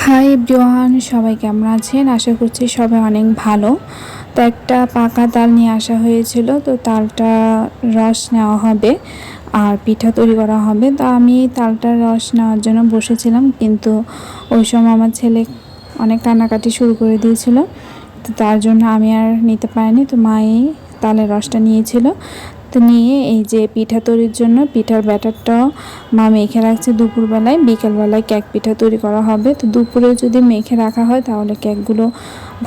Hi everyone, সবাই কেমন আছেন? আশা করছি সবাই অনেক ভালো। তো একটা পাকা তাল নিয়ে আসা হয়েছিল, তো তালটা রস নেওয়া হবে আর পিঠা তৈরি করা হবে। তো আমি তালটার রস নেওয়ার জন্য বসেছিলাম, কিন্তু ওই সময় আমার ছেলে অনেক কান্নাকাটি শুরু করে দিয়েছিল। তো তার জন্য আমি আর নিতে পারিনি, তো মাই তালের রসটা নিয়েছিল। তো নিয়ে এই যে পিঠা তৈরির জন্য পিঠার ব্যাটারটাও মা মেখে রাখছে দুপুরবেলায়। বিকেলবেলায় কেক পিঠা তৈরি করা হবে। তো দুপুরে যদি মেখে রাখা হয় তাহলে কেকগুলো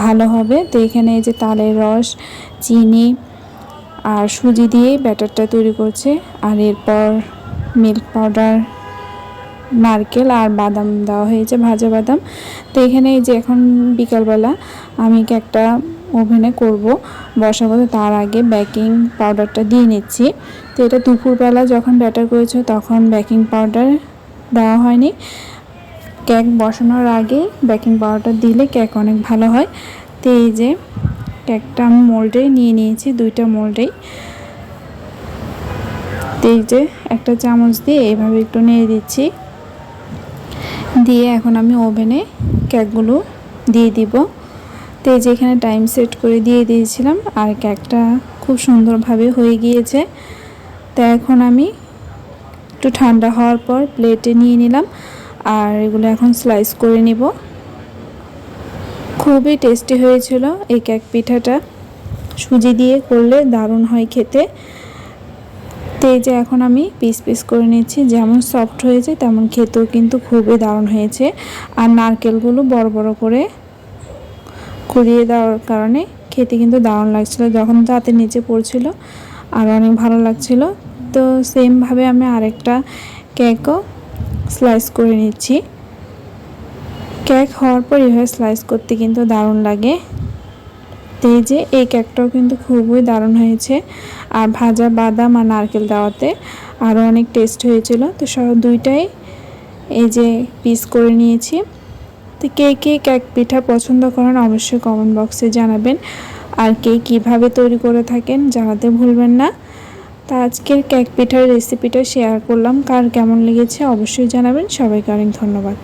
ভালো হবে। তো এখানে এই যে তালের রস, চিনি আর সুজি দিয়ে ব্যাটারটা তৈরি করছে। আর এরপর মিল্ক পাউডার, নারকেল আর বাদাম দেওয়া হয়েছে, ভাজা বাদাম। তো এখানে এই যে এখন বিকালবেলা আমি কেকটা ওভেনে করব, বসাবো। তার আগে বেকিং পাউডারটা দিয়ে নিচ্ছি। তো এটা দুপুরবেলা যখন ব্যাটার করেছে তখন বেকিং পাউডার দেওয়া হয়নি। কেক বসানোর আগে বেকিং পাউডার দিলে কেক অনেক ভালো হয়। তো এই যে কেকটা আমি মোল্ডে নিয়ে নিয়েছি, দুইটা মোল্ডেই। তো এই যে একটা চামচ দিয়ে এইভাবে একটু নেড়ে দিচ্ছি, দিয়ে এখন আমি ওভেনে কেকগুলো দিয়ে দিব। তো এই যে এখানে টাইম সেট করে দিয়ে দিয়েছিলাম, আর কেকটা খুব সুন্দরভাবে হয়ে গিয়েছে। তো এখন আমি একটু ঠান্ডা হওয়ার পর প্লেটে নিয়ে নিলাম, আর এগুলো এখন স্লাইস করে নিব। খুবই টেস্টি হয়েছিল এই কেক পিঠাটা, সুজি দিয়ে করলে দারুণ হয় খেতে। তো এই যে এখন আমি পিস পিস করে নিচ্ছি, যেমন সফট হয়েছে তেমন খেতেও কিন্তু খুবই দারুণ হয়েছে। আর নারকেলগুলো বড় বড় করে কুড়িয়ে দেওয়ার কারণে খেতে কিন্তু দারুণ লাগছিল, যখন দাঁতের নিচে পড়ছিল আর অনেক ভালো লাগছিল। তো সেমভাবে আমি আরেকটা কেকও স্লাইস করে নিচ্ছি। কেক হওয়ার পর এভাবে স্লাইস করতে কিন্তু দারুণ লাগে। তো এই যে এই কেকটাও কিন্তু খুবই দারুণ হয়েছে, আর ভাজা বাদাম আর নারকেল দেওয়াতে আরও অনেক টেস্ট হয়েছিল। তো সব দুইটাই এই যে পিস করে নিয়েছি। তো কে কে কেক পিঠা পছন্দ করেন অবশ্যই কমেন্ট বক্সে জানাবেন, আর কে কীভাবে তৈরি করে থাকেন জানাতে ভুলবেন না। তা আজকের কেক পিঠার রেসিপিটা শেয়ার করলাম, কার কেমন লেগেছে অবশ্যই জানাবেন। সবাইকে অনেক ধন্যবাদ।